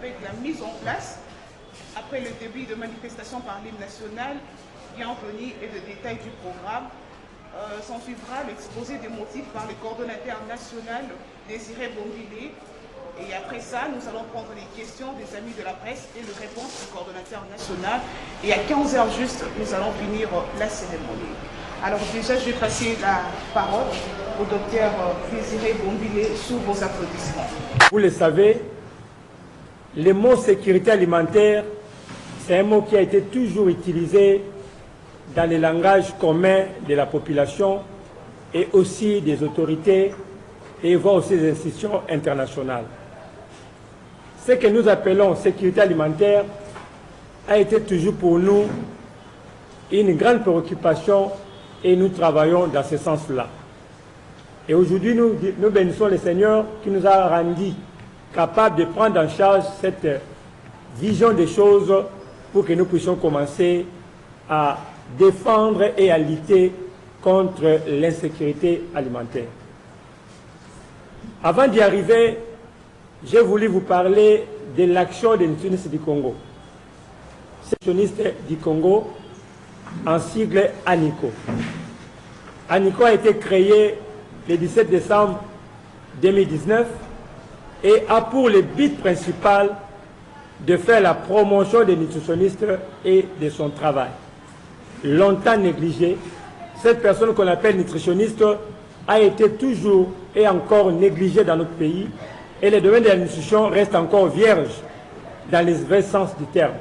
avec la mise en place, après le début de manifestation par l'hymne national, bien en venir et le détail du programme. S'en suivra l'exposé des motifs par le coordonnateur national Désiré Bombile. Et après ça, nous allons prendre les questions des amis de la presse et les réponses du coordonnateur national. Et à 15 h juste, nous allons finir la cérémonie. Alors déjà, je vais passer la parole au docteur Désiré Bombile sous vos applaudissements. Vous le savez, le mot sécurité alimentaire, c'est un mot qui a été toujours utilisé dans le langage commun de la population et aussi des autorités et voire aussi des institutions internationales. Ce que nous appelons sécurité alimentaire a été toujours pour nous une grande préoccupation et nous travaillons dans ce sens-là. Et aujourd'hui, nous bénissons le Seigneur qui nous a rendus capables de prendre en charge cette vision des choses pour que nous puissions commencer à défendre et à lutter contre l'insécurité alimentaire. Avant d'y arriver, j'ai voulu vous parler de l'action des nutritionnistes du Congo. Les nutritionnistes du Congo, en sigle ANICO. ANICO a été créé le 17 décembre 2019 et a pour le but principal de faire la promotion des nutritionnistes et de son travail. Longtemps négligé, cette personne qu'on appelle nutritionniste a été toujours et encore négligée dans notre pays et le domaine de la nutrition reste encore vierge dans les vrais sens du terme.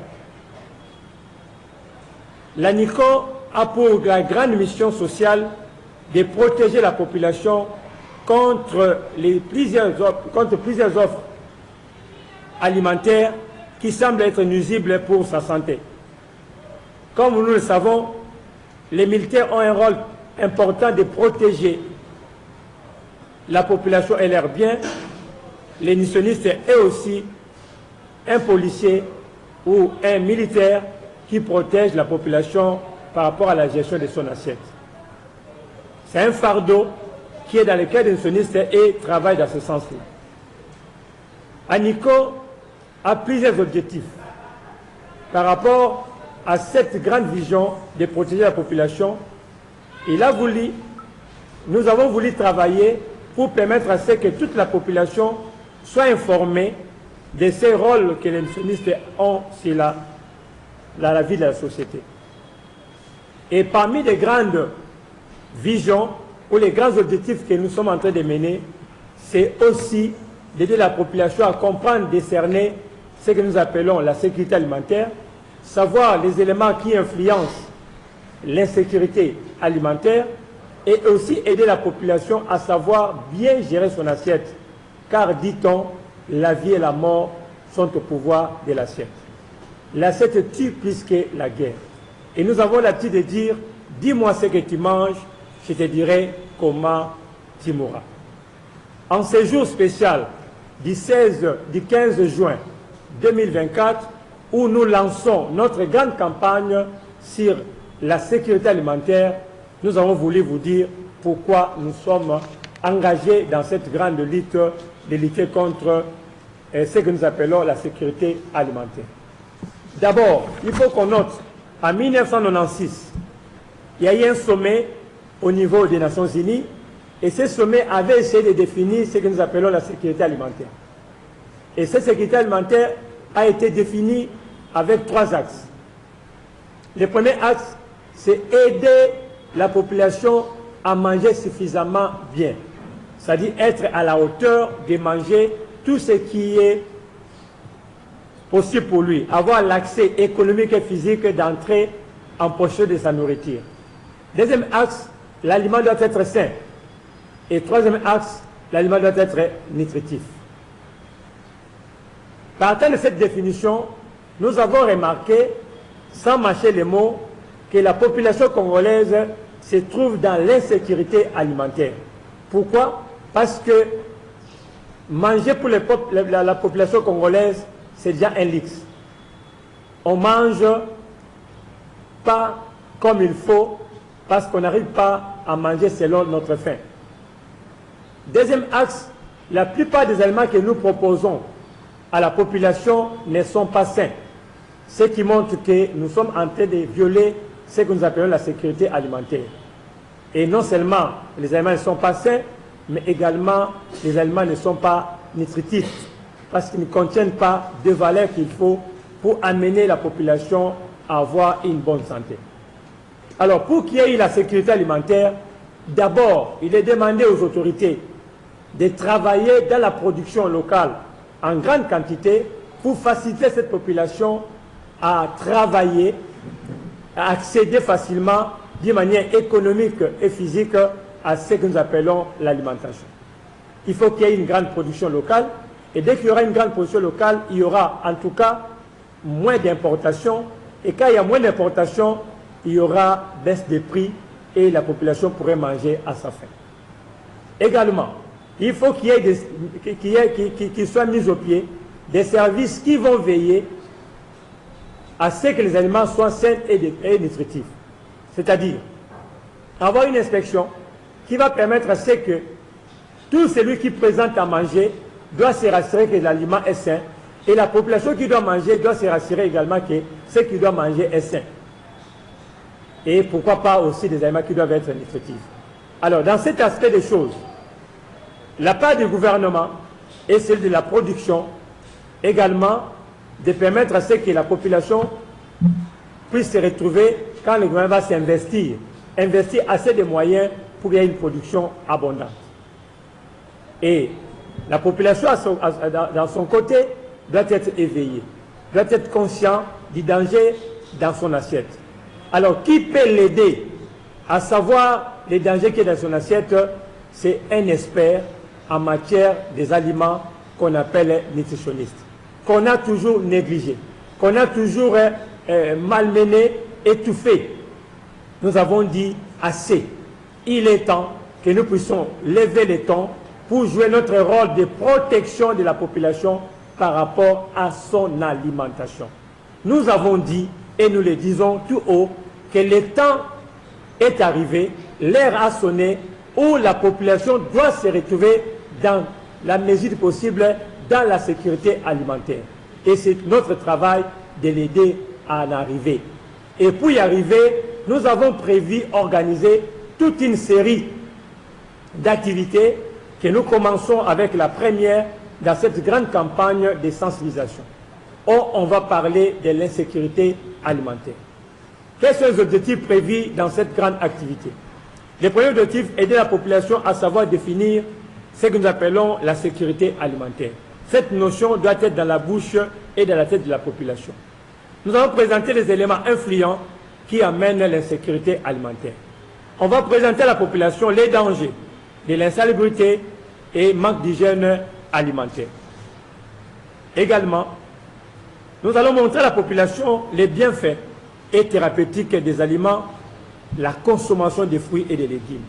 L'ANICO a pour la grande mission sociale de protéger la population contre plusieurs offres alimentaires qui semblent être nuisibles pour sa santé. Comme nous le savons, les militaires ont un rôle important de protéger la population et leurs biens. Les nutritionnistes est aussi un policier ou un militaire qui protège la population par rapport à la gestion de son assiette. C'est un fardeau qui est dans le cadre des nutritionnistes et travaille dans ce sens-là. ANICO a plusieurs objectifs par rapport à cette grande vision de protéger la population. Nous avons voulu travailler pour permettre à ce que toute la population soit informée de ces rôles que les nutritionnistes ont sur la vie de la société. Et parmi les grandes visions ou les grands objectifs que nous sommes en train de mener, c'est aussi d'aider la population à comprendre, décerner ce que nous appelons la sécurité alimentaire, savoir les éléments qui influencent l'insécurité alimentaire et aussi aider la population à savoir bien gérer son assiette. Car, dit-on, la vie et la mort sont au pouvoir de l'assiette. L'assiette tue plus que la guerre. Et nous avons l'habitude de dire, dis-moi ce que tu manges, je te dirai comment tu mourras. En ce jour spécial du 15 juin 2024, où nous lançons notre grande campagne sur la sécurité alimentaire, nous avons voulu vous dire pourquoi nous sommes engagés dans cette grande lutte de lutter contre ce que nous appelons la sécurité alimentaire. D'abord, il faut qu'on note, en 1996, il y a eu un sommet au niveau des Nations Unies et ce sommet avait essayé de définir ce que nous appelons la sécurité alimentaire. Et cette sécurité alimentaire a été définie avec 3 axes. Le premier axe, c'est aider la population à manger suffisamment bien. C'est-à-dire être à la hauteur de manger tout ce qui est possible pour lui. Avoir l'accès économique et physique d'entrer en poche de sa nourriture. Deuxième axe, l'aliment doit être sain. Et troisième axe, l'aliment doit être nutritif. Partant de cette définition, nous avons remarqué, sans mâcher les mots, que la population congolaise se trouve dans l'insécurité alimentaire. Pourquoi? Parce que manger pour la population congolaise, c'est déjà un luxe. On ne mange pas comme il faut parce qu'on n'arrive pas à manger selon notre faim. Deuxième axe, la plupart des aliments que nous proposons à la population ne sont pas sains. Ce qui montre que nous sommes en train de violer ce que nous appelons la sécurité alimentaire. Et non seulement les aliments ne sont pas sains, mais également les aliments ne sont pas nutritifs, parce qu'ils ne contiennent pas de valeurs qu'il faut pour amener la population à avoir une bonne santé. Alors, pour qu'il y ait la sécurité alimentaire, d'abord, il est demandé aux autorités de travailler dans la production locale en grande quantité pour faciliter cette population à travailler, à accéder facilement d'une manière économique et physique à ce que nous appelons l'alimentation. Il faut qu'il y ait une grande production locale, et dès qu'il y aura une grande production locale, il y aura en tout cas moins d'importation, et quand il y a moins d'importation, il y aura baisse des prix et la population pourrait manger à sa faim. Également, il faut qu'il soit mis au pied des services qui vont veiller à ce que les aliments soient sains et nutritifs. C'est-à-dire avoir une inspection qui va permettre à ce que tout celui qui présente à manger doit se rassurer que l'aliment est sain, et la population qui doit manger doit se rassurer également que ce qu'il doit manger est sain. Et pourquoi pas aussi des aliments qui doivent être nutritifs. Alors, dans cet aspect des choses, la part du gouvernement et celle de la production, également, de permettre à ce que la population puisse se retrouver, quand le gouvernement va s'investir, investir assez de moyens pour qu'il y ait une production abondante. Et la population, dans son côté, doit être éveillée, doit être conscient du danger dans son assiette. Alors, qui peut l'aider à savoir les dangers qui est dans son assiette? C'est un expert en matière des aliments qu'on appelle nutritionniste, qu'on a toujours négligé, qu'on a toujours malmené, étouffé. Nous avons dit assez. Il est temps que nous puissions lever les tons pour jouer notre rôle de protection de la population par rapport à son alimentation. Nous avons dit, et nous le disons tout haut, que le temps est arrivé, l'heure a sonné, où la population doit se retrouver dans la mesure du possible dans la sécurité alimentaire. Et c'est notre travail de l'aider à en arriver. Et pour y arriver, nous avons prévu organiser toute une série d'activités que nous commençons avec la première dans cette grande campagne de sensibilisation. On va parler de l'insécurité alimentaire. Quels sont les objectifs prévus dans cette grande activité? Le premier objectif est aider la population à savoir définir ce que nous appelons la sécurité alimentaire. Cette notion doit être dans la bouche et dans la tête de la population. Nous allons présenter les éléments influents qui amènent l'insécurité alimentaire. On va présenter à la population les dangers de l'insalubrité et manque d'hygiène alimentaire. Également, nous allons montrer à la population les bienfaits et thérapeutiques des aliments, la consommation des fruits et des légumes.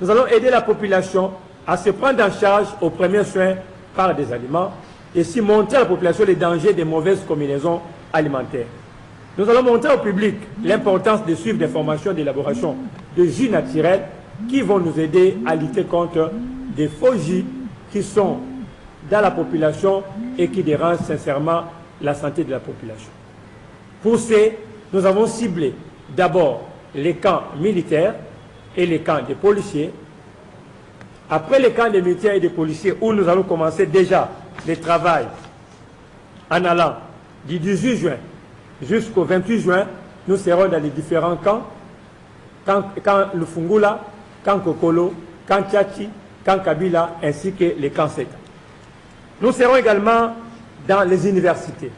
Nous allons aider la population à se prendre en charge aux premiers soins par des aliments et aussi montrer à la population les dangers des mauvaises combinaisons alimentaires. Nous allons montrer au public l'importance de suivre des formations d'élaboration de jus naturels qui vont nous aider à lutter contre des faux jus qui sont dans la population et qui dérangent sincèrement la santé de la population. Pour ce, nous avons ciblé d'abord les camps militaires et les camps des policiers. Après les camps des militaires et des policiers, où nous allons commencer déjà le travail en allant du 18 juin jusqu'au 28 juin, nous serons dans les différents camps, camp Lufungula, camp Kokolo, camp Tchachi, camp Kabila, ainsi que les camps Seka. Nous serons également dans les universités,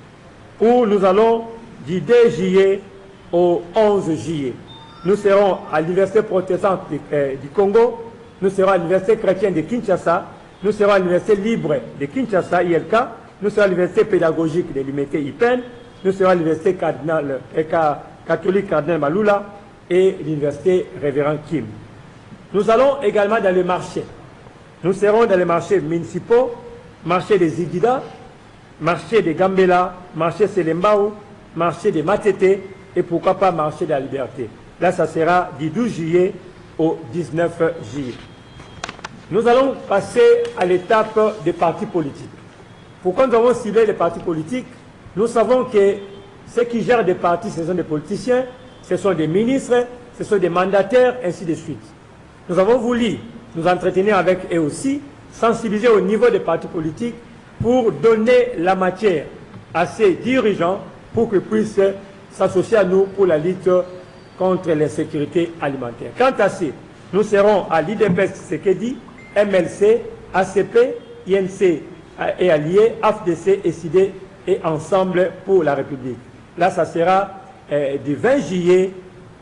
où nous allons du 2 juillet au 11 juillet. Nous serons à l'université protestante du Congo, nous serons à l'université chrétienne de Kinshasa, nous serons à l'université libre de Kinshasa, ILK, nous serons à l'université pédagogique de Limete IPEN, nous serons à l'université catholique Cardinal Malula et l'université Révérend Kim. Nous allons également dans les marchés. Nous serons dans les marchés municipaux, marché des Igida, marché de Gambela, marché Selembao, marché de Matete et pourquoi pas marché de la Liberté. Là, ça sera du 12 juillet au 19 juillet. Nous allons passer à l'étape des partis politiques. Pourquoi nous avons ciblé les partis politiques? Nous savons que ceux qui gèrent des partis, ce sont des politiciens, ce sont des ministres, ce sont des mandataires, ainsi de suite. Nous avons voulu nous entretenir avec eux aussi, sensibiliser au niveau des partis politiques pour donner la matière à ces dirigeants pour qu'ils puissent s'associer à nous pour la lutte contre l'insécurité alimentaire. Quant à ces, nous serons à l'IDPS Tshisekedi, MLC, ACP, INC et alliés, AFDC et SID et Ensemble pour la République. Là, ça sera du 20 juillet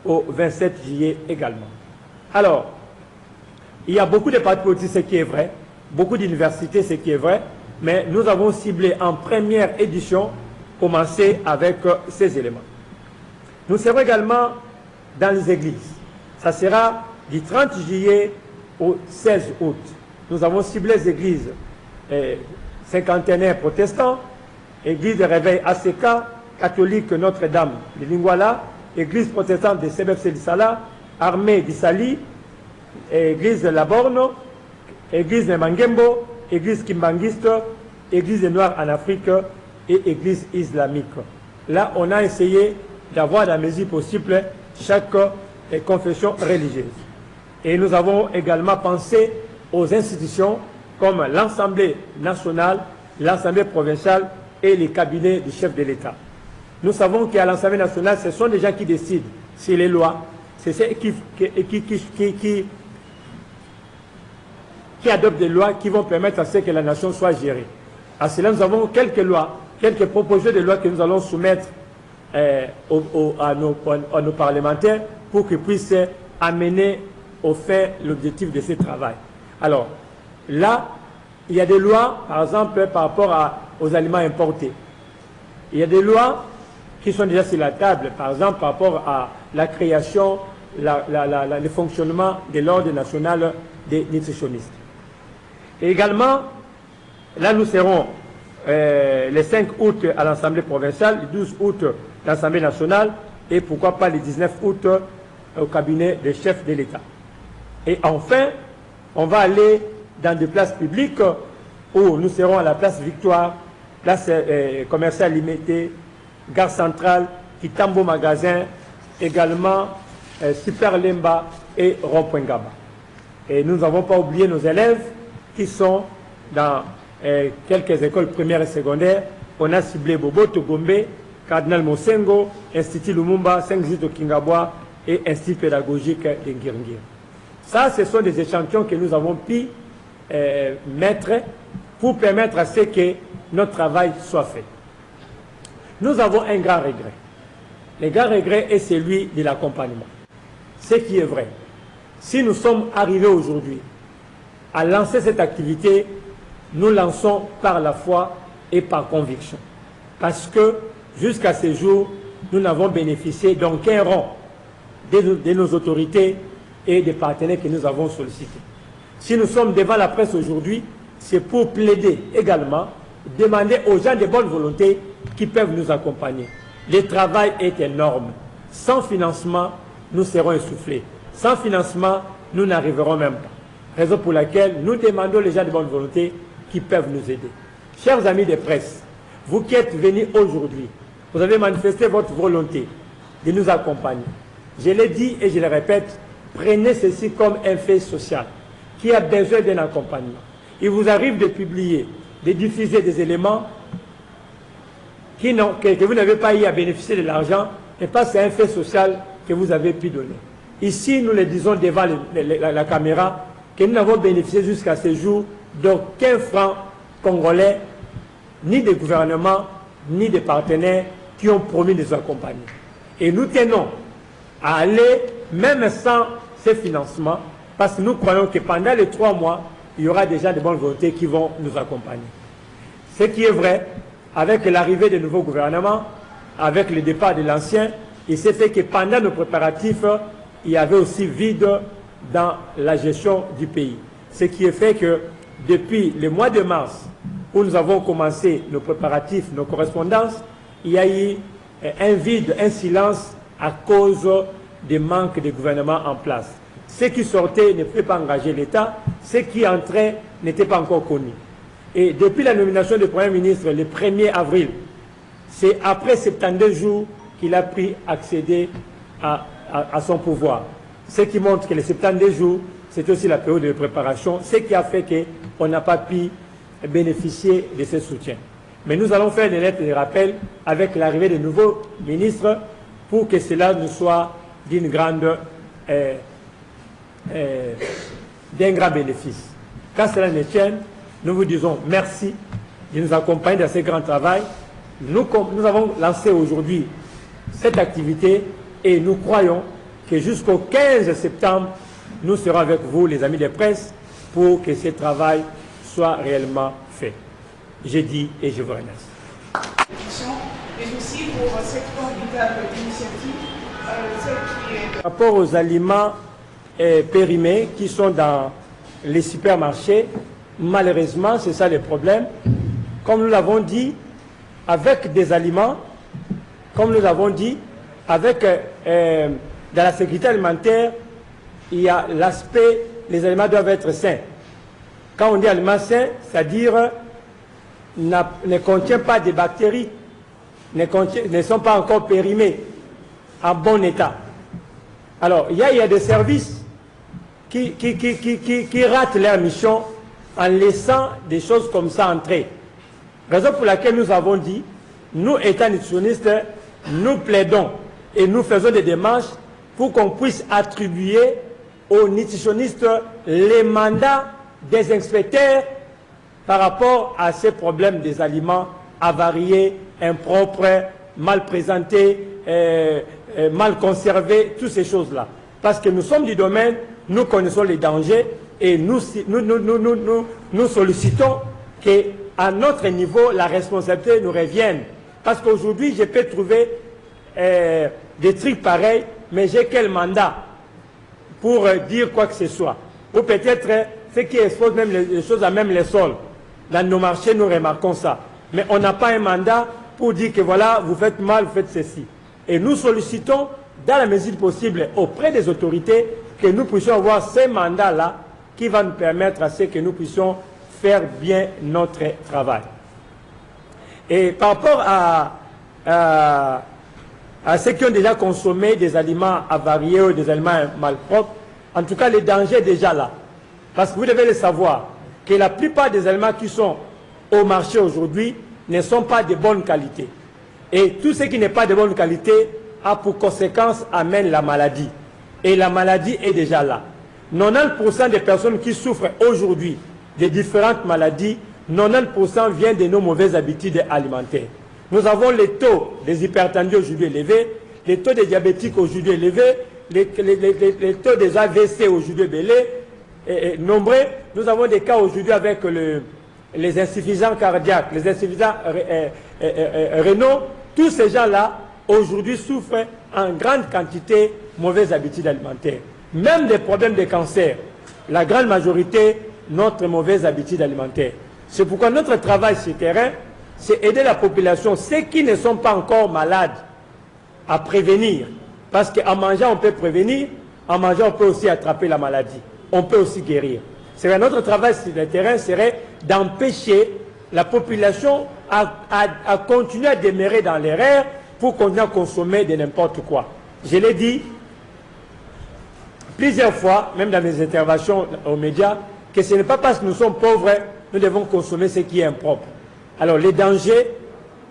au 27 juillet également. Alors, il y a beaucoup de partis politiques, ce qui est vrai, beaucoup d'universités, ce qui est vrai, mais nous avons ciblé en première édition, commencer avec ces éléments. Nous serons également dans les églises. Ça sera du 30 juillet au 16 août. Nous avons ciblé les églises cinquantenaires protestants, église de réveil ACK, catholique Notre-Dame de Lingwala, église protestante de CBFC Sala, armée d'Issali, église de La Borne, église de Mangembo, église Kimbangiste, église des Noirs en Afrique et église islamique. Là, on a essayé d'avoir la mesure possible chaque confession religieuse. Et nous avons également pensé aux institutions comme l'Assemblée nationale, l'Assemblée provinciale et les cabinets du chef de l'État. Nous savons qu'à l'Assemblée nationale, ce sont des gens qui décident sur les lois, c'est ceux qui adoptent des lois qui vont permettre à ce que la nation soit gérée. À cela, nous avons quelques lois, quelques propositions de loi que nous allons soumettre à nos parlementaires pour qu'ils puissent amener au fait l'objectif de ce travail. Alors, là, il y a des lois, par exemple, par rapport aux aliments importés. Il y a des lois qui sont déjà sur la table, par exemple, par rapport à la création, le fonctionnement de l'Ordre national des nutritionnistes. Et également, là, nous serons le 5 août à l'Assemblée provinciale, le 12 août à l'Assemblée nationale, et pourquoi pas le 19 août au cabinet des chefs de l'État. Et enfin, on va aller dans des places publiques où nous serons à la place Victoire, place commerciale limitée, gare centrale, Kitambo Magasin, également Super Lemba et Rond-Point Gaba. Et nous n'avons pas oublié nos élèves qui sont dans quelques écoles primaires et secondaires. On a ciblé Boboto Gombe, Cardinal Mosengo, Institut Lumumba, Saint-Xito Kingabwa et Institut pédagogique de Ngirngir. Ça, ce sont des échantillons que nous avons pu mettre pour permettre à ce que notre travail soit fait. Nous avons un grand regret. Le grand regret est celui de l'accompagnement. Ce qui est vrai. Si nous sommes arrivés aujourd'hui à lancer cette activité, nous lançons par la foi et par conviction. Parce que jusqu'à ce jour, nous n'avons bénéficié d'aucun rang de nos autorités et des partenaires que nous avons sollicités. Si nous sommes devant la presse aujourd'hui, c'est pour plaider également, demander aux gens de bonne volonté qui peuvent nous accompagner. Le travail est énorme. Sans financement, nous serons essoufflés. Sans financement, nous n'arriverons même pas. Raison pour laquelle nous demandons les gens de bonne volonté qui peuvent nous aider. Chers amis de presse, vous qui êtes venus aujourd'hui, vous avez manifesté votre volonté de nous accompagner. Je l'ai dit et je le répète, prenez ceci comme un fait social qui a besoin d'un accompagnement. Il vous arrive de publier, de diffuser des éléments que vous n'avez pas eu à bénéficier de l'argent, et pas c'est un fait social que vous avez pu donner. Ici, nous le disons devant la caméra, que nous n'avons bénéficié jusqu'à ce jour d'aucun franc congolais, ni des gouvernements, ni des partenaires qui ont promis de nous accompagner. Et nous tenons à aller, même sans ces financements, parce que nous croyons que pendant les 3 mois, il y aura des gens de bonne volonté qui vont nous accompagner. Ce qui est vrai, avec l'arrivée des nouveaux gouvernements, avec le départ de l'ancien, il s'est fait que pendant nos préparatifs, il y avait aussi vide dans la gestion du pays. Ce qui est fait que depuis le mois de mars, où nous avons commencé nos préparatifs, nos correspondances, il y a eu un vide, un silence à cause des manques de gouvernement en place. Ce qui sortait ne pouvait pas engager l'État, ce qui entrait n'était pas encore connu. Et depuis la nomination du Premier ministre le 1er avril, c'est après 72 jours qu'il a pu accéder à son pouvoir. Ce qui montre que les 72 jours, c'est aussi la période de préparation, ce qui a fait qu'on n'a pas pu bénéficier de ce soutien. Mais nous allons faire des lettres de rappel avec l'arrivée de nouveaux ministres pour que cela nous soit d'un grand bénéfice. Quand cela ne tienne, nous vous disons merci de nous accompagner dans ce grand travail. Nous avons lancé aujourd'hui cette activité et nous croyons que jusqu'au 15 septembre, nous serons avec vous, les amis de presse, pour que ce travail soit réellement fait. Je dis et je vous remercie. Mais aussi pour cette formidable initiative, celle qui est... Par rapport aux aliments périmés qui sont dans les supermarchés, malheureusement, c'est ça le problème. Comme nous l'avons dit, avec des aliments, comme nous l'avons dit, avec dans la sécurité alimentaire, il y a l'aspect, les aliments doivent être sains. Quand on dit aliments sains, c'est-à-dire ne contient pas de bactéries, ne sont pas encore périmés en bon état. Alors, il y a des services qui ratent leur mission en laissant des choses comme ça entrer. Raison pour laquelle nous avons dit, nous étant nutritionnistes, nous plaidons et nous faisons des démarches pour qu'on puisse attribuer aux nutritionnistes les mandats des inspecteurs par rapport à ces problèmes des aliments avariés, impropres, mal présentés, mal conservés, toutes ces choses-là. Parce que nous sommes du domaine, nous connaissons les dangers et nous sollicitons qu'à notre niveau, la responsabilité nous revienne. Parce qu'aujourd'hui, je peux trouver des trucs pareils, mais j'ai quel mandat pour dire quoi que ce soit? Ou peut-être ce qui expose même les choses à même les sols. Dans nos marchés, nous remarquons ça. Mais on n'a pas un mandat pour dire que voilà, vous faites mal, vous faites ceci. Et nous sollicitons, dans la mesure possible, auprès des autorités, que nous puissions avoir ces mandats-là qui va nous permettre à ce que nous puissions faire bien notre travail. Et par rapport à ceux qui ont déjà consommé des aliments avariés ou des aliments malpropres, en tout cas, le danger est déjà là. Parce que vous devez le savoir, que la plupart des aliments qui sont au marché aujourd'hui ne sont pas de bonne qualité. Et tout ce qui n'est pas de bonne qualité a pour conséquence amène la maladie. Et la maladie est déjà là. 90% des personnes qui souffrent aujourd'hui de différentes maladies, 90% viennent de nos mauvaises habitudes alimentaires. Nous avons les taux des hypertendus aujourd'hui élevés, les taux des diabétiques aujourd'hui élevés, les taux des AVC aujourd'hui élevés, nombreux. Nous avons des cas aujourd'hui avec les insuffisants cardiaques, les insuffisants rénaux. Tous ces gens-là, aujourd'hui, souffrent en grande quantité de mauvaises habitudes alimentaires. Même des problèmes de cancer, la grande majorité, notre mauvaise habitude alimentaire. C'est pourquoi notre travail sur le terrain, c'est aider la population, ceux qui ne sont pas encore malades, à prévenir. Parce qu'en mangeant, on peut prévenir, en mangeant, on peut aussi attraper la maladie. On peut aussi guérir. C'est notre travail sur le terrain serait d'empêcher la population à continuer à demeurer dans l'erreur pour continuer à consommer de n'importe quoi. Je l'ai dit plusieurs fois, même dans mes interventions aux médias, que ce n'est pas parce que nous sommes pauvres, nous devons consommer ce qui est impropre. Alors les dangers,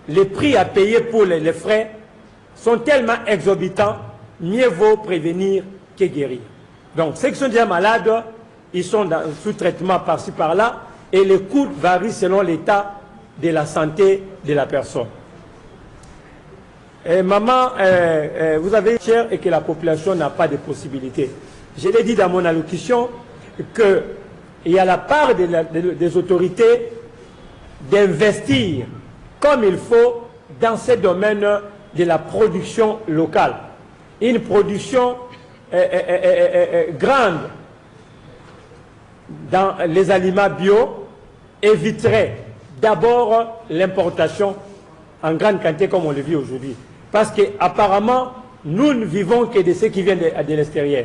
les prix à payer pour les frais sont tellement exorbitants, mieux vaut prévenir que guérir. Donc ceux qui sont déjà malades, ils sont sous traitement par-ci par-là et les coûts varient selon l'état de la santé de la personne. Et maman, vous avez cher et que la population n'a pas de possibilités. Je l'ai dit dans mon allocution qu'il y a la part des autorités d'investir comme il faut dans ce domaine de la production locale. Une production grande dans les aliments bio éviterait d'abord l'importation en grande quantité comme on le vit aujourd'hui. Parce qu'apparemment, nous ne vivons que de ce qui vient de l'extérieur.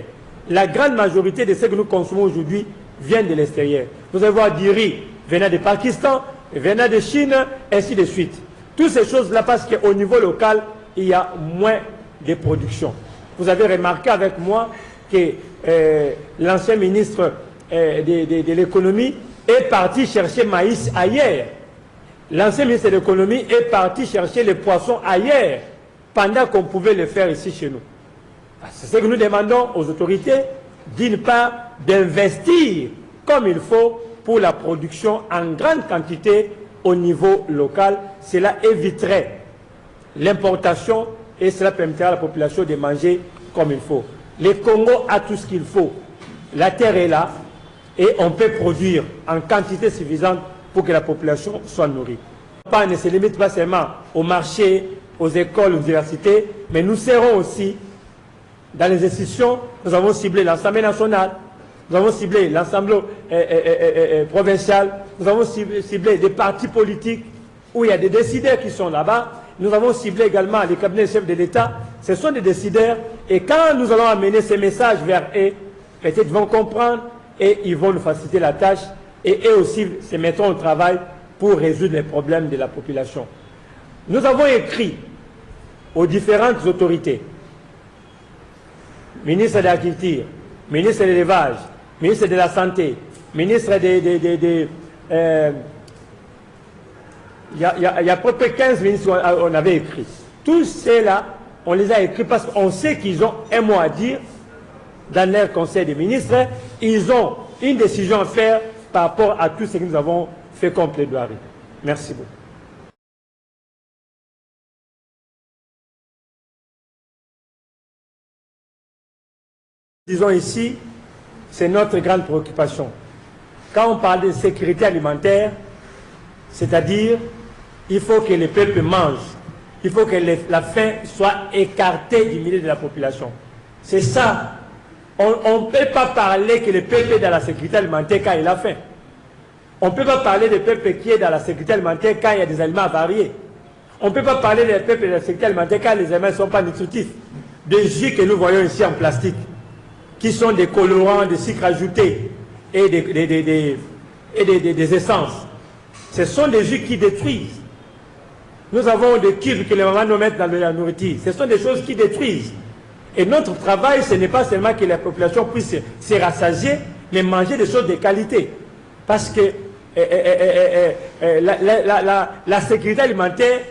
La grande majorité de ce que nous consommons aujourd'hui vient de l'extérieur. Nous allons voir du riz venant du Pakistan, venant de Chine, ainsi de suite. Toutes ces choses-là, parce qu'au niveau local, il y a moins de production. Vous avez remarqué avec moi que l'ancien ministre de l'économie est parti chercher maïs ailleurs. L'ancien ministre de l'économie est parti chercher les poissons ailleurs, pendant qu'on pouvait le faire ici chez nous. C'est ce que nous demandons aux autorités, d'une part, d'investir comme il faut pour la production en grande quantité au niveau local. Cela éviterait l'importation et cela permettra à la population de manger comme il faut. Le Congo a tout ce qu'il faut. La terre est là et on peut produire en quantité suffisante pour que la population soit nourrie. On ne se limite pas seulement au marché, aux écoles, aux universités, mais nous serons aussi dans les institutions. Nous avons ciblé l'Assemblée nationale, nous avons ciblé l'Assemblée provinciale, nous avons ciblé des partis politiques où il y a des décideurs qui sont là-bas. Nous avons ciblé également les cabinets chefs de l'État. Ce sont des décideurs et quand nous allons amener ces messages vers eux, peut-être ils vont comprendre et ils vont nous faciliter la tâche et eux aussi se mettront au travail pour résoudre les problèmes de la population. Nous avons écrit aux différentes autorités, ministre de l'Agriculture, ministre de l'Élevage, ministre de la Santé, ministre il y a à peu près 15 ministres on avait écrit. Tous ceux-là, on les a écrits parce qu'on sait qu'ils ont un mot à dire dans leur conseil des ministres. Ils ont une décision à faire par rapport à tout ce que nous avons fait comme plaidoirie. Merci beaucoup. Disons ici, c'est notre grande préoccupation. Quand on parle de sécurité alimentaire, c'est-à-dire, il faut que le peuple mange. Il faut que la faim soit écartée du milieu de la population. C'est ça. On ne peut pas parler que le peuple est dans la sécurité alimentaire quand il a faim. On ne peut pas parler du peuple qui est dans la sécurité alimentaire quand il y a des aliments variés. On ne peut pas parler du peuple de la sécurité alimentaire quand les aliments ne sont pas nutritifs. Des jus que nous voyons ici en plastique, qui sont des colorants, des sucres ajoutés et des essences. Ce sont des jus qui détruisent. Nous avons des cubes que les mamans nous mettent dans la nourriture. Ce sont des choses qui détruisent. Et notre travail, ce n'est pas seulement que la population puisse se rassasier, mais manger des choses de qualité. Parce que la sécurité alimentaire,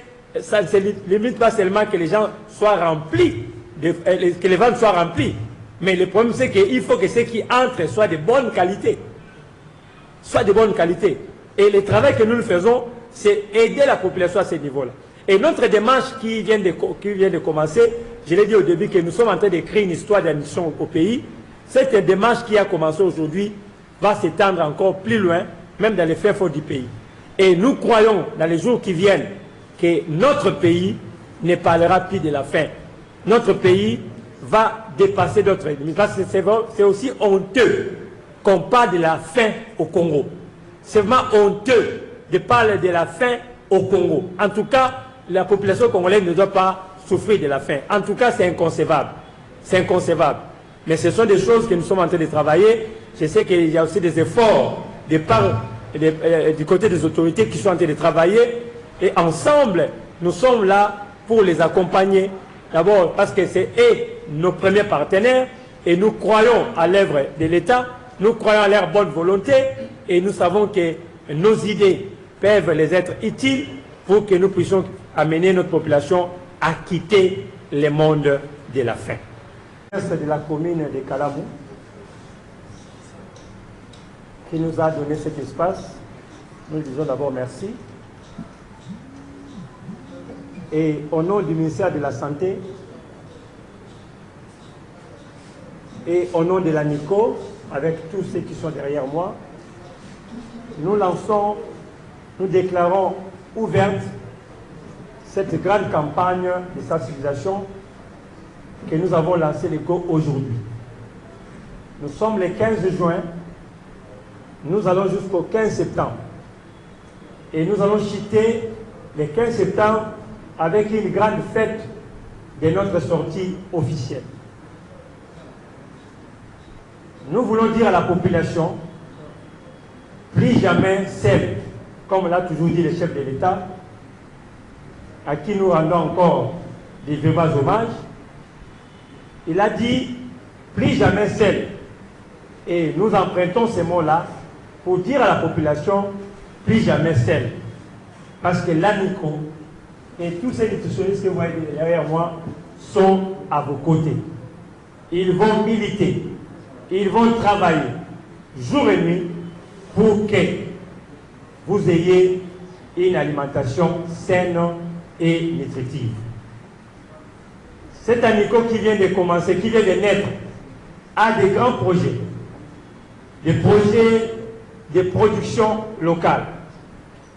ça ne se limite pas seulement que les gens soient remplis, que les ventes soient remplies. Mais le problème, c'est qu'il faut que ce qui entre soit de bonne qualité. Soit de bonne qualité. Et le travail que nous faisons, c'est aider la population à ce niveau-là. Et notre démarche qui vient de commencer, je l'ai dit au début que nous sommes en train d'écrire une histoire d'admission au pays. Cette démarche qui a commencé aujourd'hui va s'étendre encore plus loin, même dans les fins fonds du pays. Et nous croyons, dans les jours qui viennent, que notre pays ne parlera plus de la faim. Notre pays va dépasser d'autres ennemis. Parce que c'est aussi honteux qu'on parle de la faim au Congo. C'est vraiment honteux de parler de la faim au Congo. En tout cas, la population congolaise ne doit pas souffrir de la faim. En tout cas, c'est inconcevable. C'est inconcevable. Mais ce sont des choses que nous sommes en train de travailler. Je sais qu'il y a aussi des efforts du côté des autorités qui sont en train de travailler. Et ensemble, nous sommes là pour les accompagner. D'abord parce que c'est eux nos premiers partenaires et nous croyons à l'œuvre de l'État, nous croyons à leur bonne volonté et nous savons que nos idées peuvent les être utiles pour que nous puissions amener notre population à quitter le monde de la faim. De la commune de Kalamou qui nous a donné cet espace, nous disons d'abord merci. Et au nom du ministère de la Santé et au nom de la NICO, avec tous ceux qui sont derrière moi, nous déclarons ouverte cette grande campagne de sensibilisation que nous avons lancée aujourd'hui. Nous sommes le 15 juin, nous allons jusqu'au 15 septembre. Et nous allons chuter le 15 septembre avec une grande fête de notre sortie officielle. Nous voulons dire à la population, plus jamais seule, comme l'a toujours dit le chef de l'État, à qui nous rendons encore des vibrants hommages. Il a dit « plus jamais seul ». Et nous empruntons ces mots-là pour dire à la population « plus jamais seul ». Parce que l'ANICO et tous ces nutritionnistes que vous voyez derrière moi sont à vos côtés. Ils vont militer, ils vont travailler jour et nuit pour que vous ayez une alimentation saine et nutritive. Cet ANICO qui vient de commencer, qui vient de naître, a des grands projets, des projets de production locale.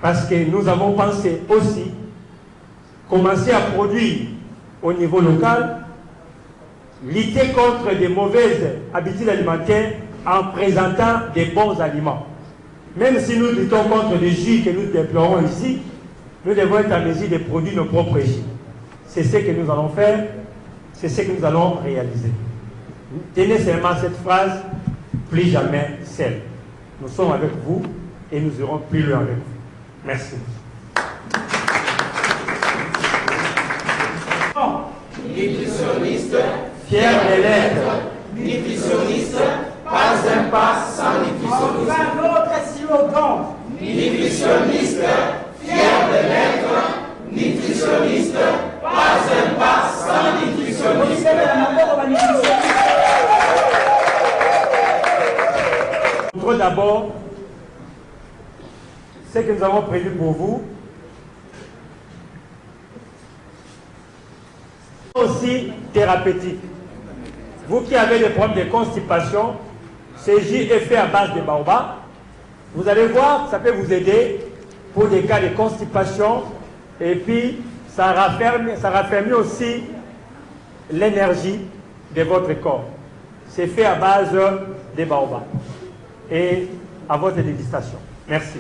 Parce que nous avons pensé aussi commencer à produire au niveau local, lutter contre des mauvaises habitudes alimentaires en présentant des bons aliments. Même si nous luttons contre les jus que nous déplorons ici, nous devons être en mesure de produire nos propres jus. C'est ce que nous allons faire, c'est ce que nous allons réaliser. Tenez seulement cette phrase, plus jamais seul. Nous sommes avec vous et nous irons plus loin avec vous. Merci. Nutritionniste, Fier de l'être. nutritionniste, pas un pas sans nutritionniste. Enfin, notre slogan. Nutritionniste, fier de l'être, nutritionniste, pas un pas sans nutritionniste. Montrons d'abord ce que nous avons prévu pour vous. Aussi thérapeutique. Vous qui avez des problèmes de constipation, ce jus est fait à base de baobab. Vous allez voir, ça peut vous aider pour des cas de constipation et puis ça raffermit aussi l'énergie de votre corps. C'est fait à base de baobab. Et à votre dégustation. Merci.